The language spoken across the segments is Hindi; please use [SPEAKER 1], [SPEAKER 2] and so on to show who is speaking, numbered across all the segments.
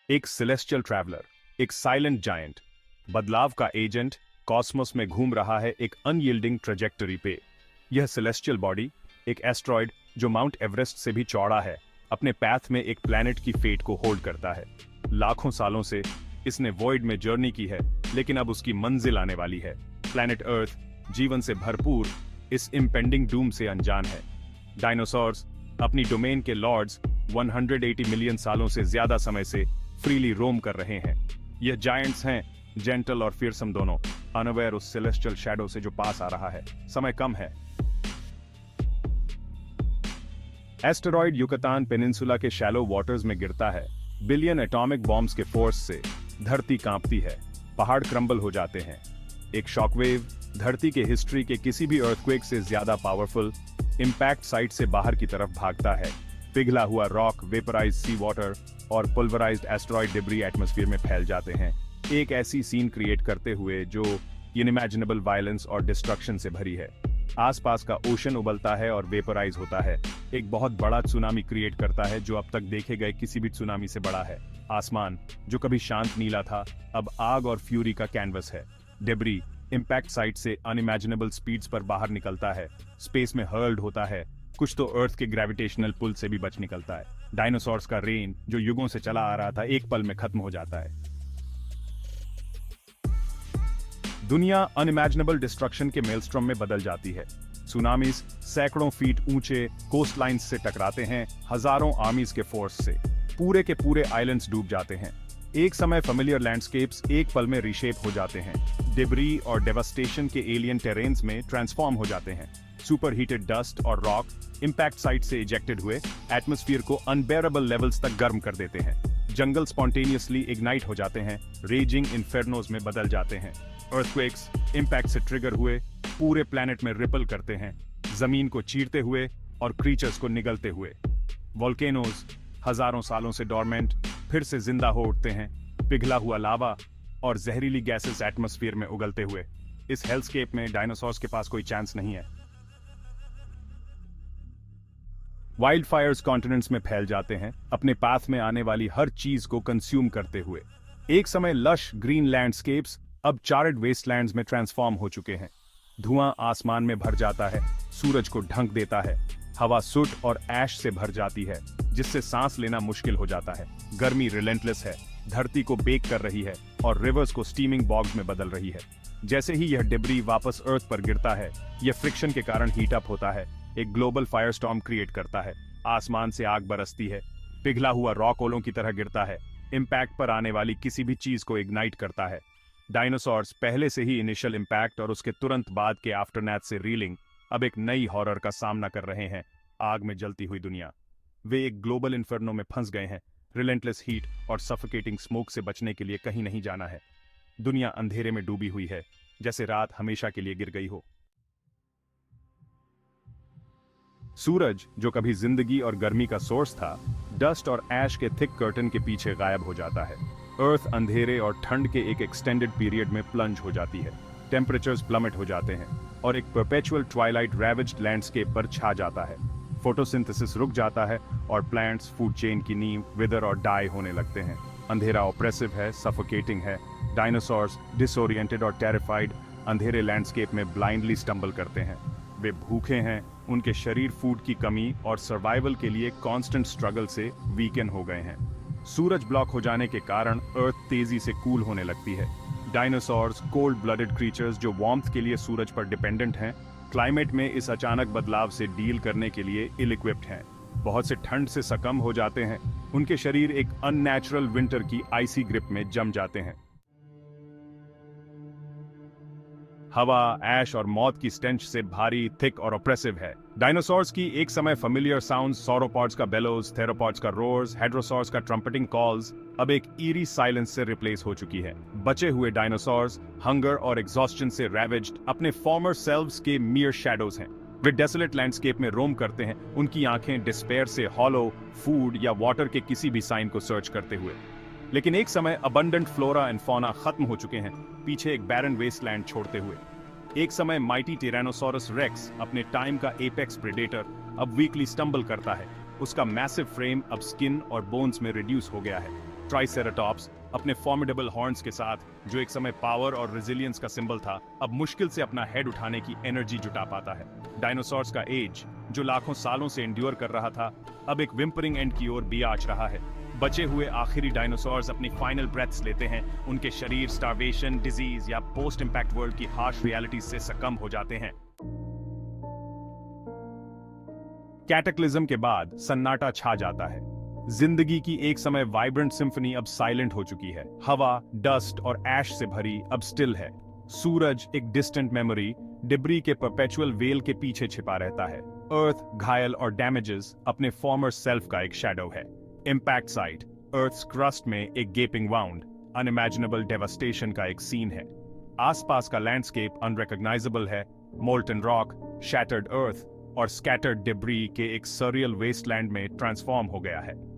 [SPEAKER 1] एक सेलेस्टियल ट्रैवलर, एक साइलेंट जायंट, बदलाव का एजेंट, कॉस्मोस में घूम रहा है एक अनयील्डिंग ट्रेजेक्टरी पे। यह सेलेस्टियल बॉडी, एक एस्ट्रॉयड जो माउंट एवरेस्ट से भी चौड़ा है, अपने पैथ में एक प्लैनेट की फेट को होल्ड करता है। लाखों सालों से इसने वॉइड में जर्नी की है, लेकिन अब उसकी मंजिल आने वाली है। प्लैनेट अर्थ जीवन से भरपूर इस इम्पेंडिंग डूम से अनजान है। डायनासोर्स अपनी डोमेन के लॉर्ड्स 180 मिलियन सालों से ज्यादा समय से फ्रीली रोम कर रहे हैं। यह जायंट्स हैं, जेंटल और फियरसम दोनों, अनअवेयर उस सेलेस्टियल शैडो से जो पास आ रहा है। समय कम है। एस्टेरॉयड युकतान पेनिनसुला के शैलो वाटर्स में गिरता है। बिलियन एटॉमिक बॉम्ब्स के फोर्स से धरती कांपती है, पहाड़ क्रम्बल हो जाते हैं। एक शॉकवेव धरती के हिस्ट्री के किसी भी अर्थक्वेक से ज्यादा पावरफुल इंपैक्ट साइट से बाहर की तरफ भागता है। पिघला हुआ रॉक, वेपराइज्ड सी वाटर और पुल्वराइज्ड एस्टेरॉयड डिब्री एटमॉस्फेयर में फैल जाते हैं, एक ऐसी सीन क्रिएट करते हुए जो इनइमेजिनेबल वायलेंस और डिस्ट्रक्शन से भरी है। आसपास का ओशन उबलता है और वेपराइज होता है, एक बहुत बड़ा सुनामी क्रिएट करता है जो अब तक देखे गए किसी भी सुनामी से बड़ा है। आसमान जो कभी शांत नीला था, अब आग और फ्यूरी का कैनवस है। डिब्री इंपैक्ट साइट से अनइमेजिनेबल स्पीड्स पर बाहर निकलता है, स्पेस में हर्ल्ड होता है, कुछ तो अर्थ के ग्रेविटेशनल पुल से भी बच निकलता है। डायनासोर्स का रेन जो युगों से चला आ रहा था, एक पल में खत्म हो जाता है। दुनिया अनइमेजिनेबल डिस्ट्रक्शन के मेलस्ट्रॉम में बदल जाती है। सुनामीज सैकड़ों फीट ऊंचे कोस्ट लाइन्स से टकराते हैं, हजारों आर्मीज के फोर्स से पूरे के पूरे आइलैंड्स डूब जाते हैं। एक समय फेमिलियर लैंडस्केप्स एक पल में रीशेप हो जाते हैं, डिब्री और डेवास्टेशन के एलियन टेरेन्स में ट्रांसफॉर्म हो जाते हैं। सुपर हीटेड डस्ट और रॉक इंपैक्ट साइट से इजेक्टेड हुए एटमॉस्फेयर को अनबेरेबल लेवल्स तक गर्म कर देते हैं। जंगल स्पॉन्टेनियसली इग्नाइट हो जाते हैं, रेजिंग इन्फेर्नोज में बदल जाते हैं। अर्थक्वेक्स इंपैक्ट से ट्रिगर हुए पूरे प्लैनेट में रिपल करते हैं, जमीन को चीरते हुए और क्रीचर्स को निगलते हुए। वोल्केनोज हजारों सालों से डॉर्मेंट फिर से जिंदा हो उठते हैं, पिघला हुआ लावा और जहरीली गैसेस एटमॉस्फेयर में उगलते हुए। इस हेल्सकेप में डायनासोर्स के पास कोई चांस नहीं है। वाइल्ड फायर्स कॉन्टिनेंट्स में फैल जाते हैं, अपने पाथ में आने वाली हर चीज को कंज्यूम करते हुए। एक समय लश ग्रीन लैंडस्केप्स अब चार्ड वेस्टलैंड्स में ट्रांसफॉर्म हो चुके हैं। धुआं आसमान में भर जाता है, सूरज को ढंक देता है, हवा सुट और ऐश से भर जाती है, जिससे सांस लेना मुश्किल हो जाता है। गर्मी रिलेंटलेस है, धरती को बेक कर रही है और रिवर्स को स्टीमिंग बॉग्स में बदल रही है। जैसे ही यह डिब्री वापस अर्थ पर गिरता है, यह फ्रिक्शन के कारण हीट अप होता है, एक ग्लोबल फायरस्टॉर्म क्रिएट करता है। आसमान से आग बरसती है, पिघला हुआ रॉक ओलों की तरह गिरता है, इंपैक्ट पर आने वाली किसी भी चीज को इग्नाइट करता है। डायनासोर्स पहले से ही इनिशियल इंपैक्ट और उसके तुरंत बाद के आफ्टरनैथ से रीलिंग अब एक नई हॉरर का सामना कर रहे हैं। आग में जलती हुई दुनिया। वे एक ग्लोबल इन्फर्नो में फंस गए हैं। रिलेंटलेस हीट और सफोकेटिंग स्मोक से बचने के लिए कहीं नहीं जाना है। दुनिया अंधेरे में डूबी हुई है, जैसे रात हमेशा के लिए गिर गई हो। सूरज जो कभी जिंदगी और गर्मी का सोर्स था, डस्ट और ऐश के थिक कर्टन के पीछे गायब हो जाता है। अर्थ अंधेरे और ठंड के एक एक्सटेंडेड पीरियड में प्लंज हो जाती है। टेम्परेचर्स प्लमेट हो जाते हैं और एक परपेचुअल ट्वाइलाइट रैवेज्ड लैंडस्केप पर छा जाता है। फोटोसिंथेसिस रुक जाता है और प्लांट्स फूड चेन की नींव विदर और डाई होने लगते हैं। अंधेरा ऑप्रेसिव है, सफोकेटिंग है। डायनासोर्स डिसोरिएंटेड और टेरिफाइड अंधेरे लैंडस्केप में ब्लाइंडली स्टंबल करते हैं। वे भूखे हैं, उनके शरीर फूड की कमी और सर्वाइवल के लिए कांस्टेंट स्ट्रगल से वीकन हो गए हैं। सूरज ब्लॉक हो जाने के कारण अर्थ तेजी से कूल होने लगती है। डायनासोर्स कोल्ड ब्लडेड क्रीचर्स जो वार्मथ के लिए सूरज पर डिपेंडेंट हैं, क्लाइमेट में इस अचानक बदलाव से डील करने के लिए इल इक्विप्ड हैं। बहुत से ठंड से सकम हो जाते हैं, उनके शरीर एक अननेचुरल विंटर की आइसी ग्रिप में जम जाते हैं। हवा, ऐश और मौत की स्टेंच से भारी, थिक और ऑप्रेसिव है। डायनासोर्स की एक समय फेमिलियर साउंड्स, सौरोपॉड्स का बेलोज, थेरोपॉड्स का रोर्स, हेड्रोसॉर्स का ट्रम्पेटिंग कॉल्स अब एक ईरी साइलेंस से रिप्लेस हो चुकी है। बचे हुए डायनासोर्स हंगर और एग्जॉस्शन से रैवेज्ड अपने फॉर्मर सेल्व्स के मियर शैडोज हैं। वे डेसोलेट लैंडस्केप में रोम करते हैं, उनकी आंखें डिस्पेयर से हॉलो, फूड या वाटर के किसी भी साइन को सर्च करते हुए। लेकिन एक समय अबंडेंट फ्लोरा एंड फौना खत्म हो चुके हैं, पीछे एक बैरन वेस्टलैंड छोड़ते हुए। एक समय माइटी टिरानोसॉरस रेक्स, अपने टाइम का एपेक्स प्रेडेटर, अब वीकली स्टंबल करता है। उसका मैसिव फ्रेम अब स्किन और बोन्स में रिड्यूस हो गया है। ट्राइसेराटॉप्स अपने फॉर्मिडेबल हॉर्न्स के साथ, जो एक समय पावर और रेजिलियंस का सिंबल था, अब मुश्किल से अपना हेड उठाने की एनर्जी जुटा पाता है। डायनासोर्स का एज, जो लाखों सालों से एंड्योर कर रहा था, अब एक विम्परिंग एंड की ओर बियाच रहा है। बचे हुए आखिरी डायनासोर्स अपनी फाइनल ब्रेथ्स लेते हैं। उनके शरीर स्टार्वेशन, डिजीज या पोस्ट इंपैक्ट वर्ल्ड की हार्श रियलिटी से सकम हो जाते हैं। कैटेक्लिज्म के बाद सन्नाटा छा जाता है। जिंदगी की एक समय वाइब्रेंट सिम्फनी अब साइलेंट हो चुकी है। हवा, डस्ट और ऐश से भरी अब स्टिल है। सूरज, एक डिस्टेंट मेमोरी, डिब्री के परपेचुअल वेल के पीछे छिपा रहता है। अर्थ, घायल और डैमेजेस, अपने फॉर्मर सेल्फ का एक शैडो है। इंपैक्ट साइट, अर्थ्स क्रस्ट में एक गेपिंग वाउंड, अनइमेजिनेबल डेवास्टेशन का एक सीन है। आसपास का लैंडस्केप अनरिकॉग्नाइजेबल है। मोल्टन रॉक, शैटर्ड अर्थ और स्कैटर्ड डिब्री के एक सरियल वेस्टलैंड में ट्रांसफॉर्म हो गया है।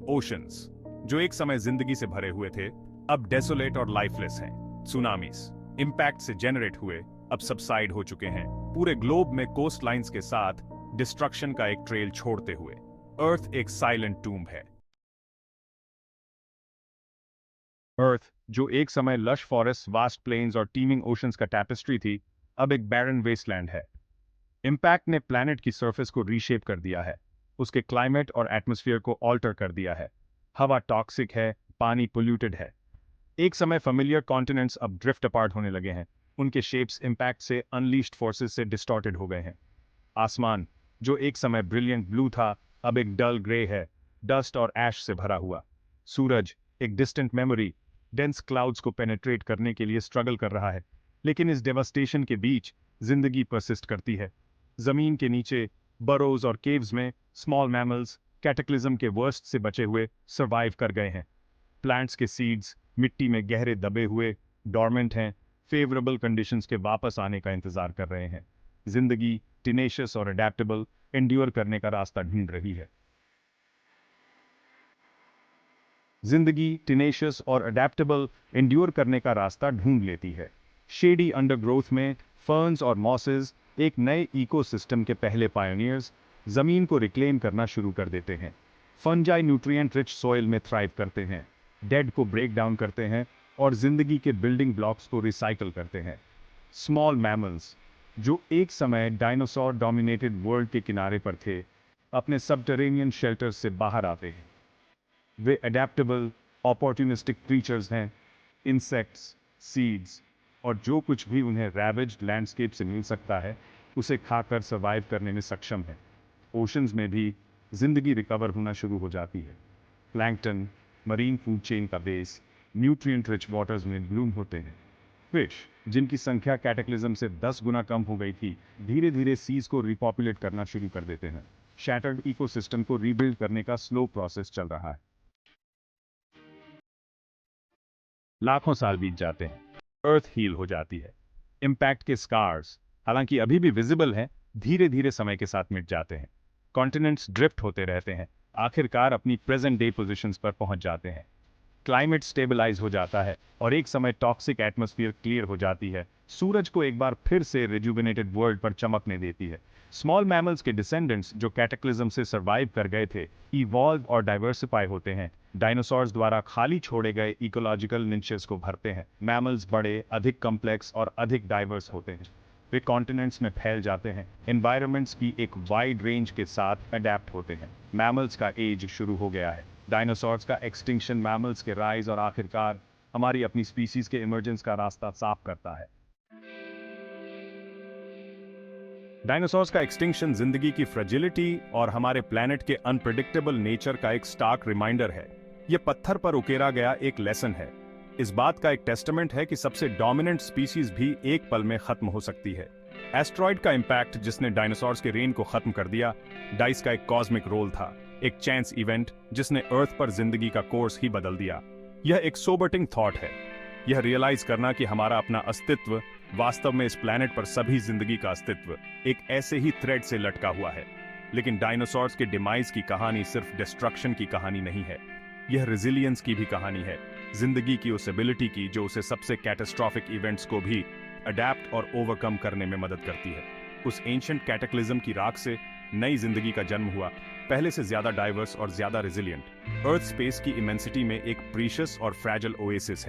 [SPEAKER 1] ओशंस, जो एक समय जिंदगी से भरे हुए थे, अब डेसोलेट और लाइफलेस हैं। सुनामीज, इंपैक्ट से जेनरेट हुए, अब सबसाइड हो चुके हैं, पूरे ग्लोब में कोस्ट लाइन्स के साथ डिस्ट्रक्शन का एक ट्रेल छोड़ते हुए। अर्थ एक साइलेंट टूम्ब है। अर्थ, जो एक समय लश फॉरेस्ट, वास्ट प्लेन्स और टीमिंग ओशंस का टैपेस्ट्री थी, अब एक बैरन वेस्टलैंड है। इंपैक्ट ने प्लैनेट की सरफेस को रीशेप कर दिया है, उसके क्लाइमेट और एटमॉस्फेयर को ऑल्टर कर दिया है। हवा टॉक्सिक है, पानी पोल्यूटेड है। एक समय फेमिलियर कॉन्टिनेंट्स अब ड्रिफ्ट अपार्ट होने लगे हैं। उनके शेप्स इंपैक्ट से अनलीश्ड फोर्सेस से डिस्टॉर्टेड हो गए हैं। आसमान, जो एक समय ब्रिलियंट ब्लू था, अब एक डल ग्रे है, डस्ट और ऐश से भरा हुआ। सूरज, एक डिस्टेंट मेमोरी, डेंस क्लाउड्स को पेनेट्रेट करने के लिए स्ट्रगल कर रहा है। लेकिन इस डेवास्टेशन के बीच जिंदगी परसिस्ट करती है। जमीन के नीचे, बरोज और केव्स में स्मॉल मैमल्स कैटेक्लिज्म के वर्स्ट से बचे हुए सर्वाइव कर गए हैं। प्लांट्स के सीड्स मिट्टी में गहरे दबे हुए डॉर्मेंट हैं, फेवरेबल कंडीशंस के वापस आने का इंतजार कर रहे हैं। जिंदगी टिनेशियस और अडेप्टेबल एंड्योर करने का रास्ता ढूंढ रही है। जिंदगी टिनेशियस और अडेप्टेबल एंड्योर करने का रास्ता ढूंढ लेती है। शेडी अंडरग्रोथ में फर्न्स और मॉसेस, एक नए इकोसिस्टम के पहले पायोनियर्स, जमीन को रिक्लेम करना शुरू कर देते हैं। फंजाई न्यूट्रिएंट रिच सॉइल में थ्राइव करते हैं, डेड को ब्रेक डाउन करते हैं और जिंदगी के बिल्डिंग ब्लॉक्स को रिसाइकल करते हैं। स्मॉल मैमल्स, जो एक समय डायनासोर डोमिनेटेड वर्ल्ड के किनारे पर थे, अपने सबटरेनियन शेल्टर से बाहर आते हैं। वे अडेप्टेबल, अपॉर्चुनिस्टिक क्रीचर्स हैं। इंसेक्ट्स, सीड्स और जो कुछ भी उन्हें रैवेज्ड लैंडस्केप से मिल सकता है, उसे खाकर सर्वाइव करने में सक्षम है। ओशंस में भी जिंदगी रिकवर होना शुरू हो जाती है। प्लैंकटन, मरीन फूड चेन का बेस, न्यूट्रिएंट रिच वाटर्स में ब्लूम होते हैं। फिश, जिनकी संख्या कैटेक्लिज्म से 10 गुना कम हो गई थी, धीरे धीरे सीज को रिपॉपुलेट करना शुरू कर देते हैं। शैटर्ड इकोसिस्टम को रीबिल्ड करने का स्लो प्रोसेस चल रहा है। लाखों साल बीत जाते हैं, अर्थ हील हो जाती है। इंपैक्ट के स्कार्स, हालांकि अभी भी विजिबल हैं, धीरे धीरे समय के साथ मिट जाते हैं। कॉन्टिनेंट्स ड्रिफ्ट होते रहते हैं, आखिरकार अपनी प्रेजेंट डे पोजीशंस पर पहुंच जाते हैं। क्लाइमेट स्टेबलाइज हो जाता है और एक समय टॉक्सिक एटमॉस्फेयर क्लियर हो जाती है। सूरज को एक बार फिर से रिजुविनेटेड वर्ल्ड पर चमकने देती है। स्मॉल मैमल्स के डिसेंडेंट्स, जो कैटेक्लिज्म से सर्वाइव कर गए थे, इवॉल्व और डाइवर्सिफाई होते हैं। डायनासोर्स द्वारा खाली छोड़े गए इकोलॉजिकल निचेस को भरते हैं। मैमल्स बड़े, अधिक कॉम्प्लेक्स और अधिक डाइवर्स होते हैं। वे कॉन्टिनेंट्स में फैल जाते हैं, एनवायरनमेंट्स की एक वाइड रेंज के साथ अडेप्ट होते हैं। मैमल्स का एज शुरू हो गया है। डायनासोर्स का एक्सटिंक्शन, मैमल्स के राइज और आखिरकार हमारी अपनी स्पीसीज के इमर्जेंस का रास्ता साफ करता है। डायनासोर्स का एक्सटिंक्शन जिंदगी की फ्रेजिलिटी और हमारे प्लेनेट के अनप्रेडिक्टेबल नेचर का एक स्टार्क रिमाइंडर है। यह पत्थर पर उकेरा गया एक लेसन है। इस बात का एक टेस्टामेंट है कि सबसे डोमिनेंट स्पीसीज भी एक पल में खत्म हो सकती है। एस्ट्रॉइड का इंपैक्ट, जिसने डायनासोर्स के रेन को खत्म कर दिया, डाइस का एक कॉस्मिक रोल था, एक चांस इवेंट जिसने अर्थ पर जिंदगी का कोर्स ही बदल दिया। यह एक सोबर्टिंग थॉट है, यह रियलाइज करना कि हमारा अपना अस्तित्व, वास्तव में इस प्लैनेट पर सभी जिंदगी का अस्तित्व एक ऐसे ही थ्रेड से लटका हुआ है। लेकिन डायनासोर्स के डिमाइज की कहानी सिर्फ डिस्ट्रक्शन की कहानी नहीं है, यह रेजिलियंस की भी कहानी है। जिंदगी की उस एबिलिटी की जो उसे सबसे कैटास्ट्रॉफिक इवेंट्स को भी अडेप्ट और ओवरकम करने में मदद करती है। उस एंशिएंट कैटेक्लिज्म की राख से नई जिंदगी का जन्म हुआ, पहले से ज्यादा डाइवर्स और ज्यादा रेजिलियंट। अर्थ स्पेस की इमेंसिटी में एक प्रीशियस और फ्रैजल ओएसिस है।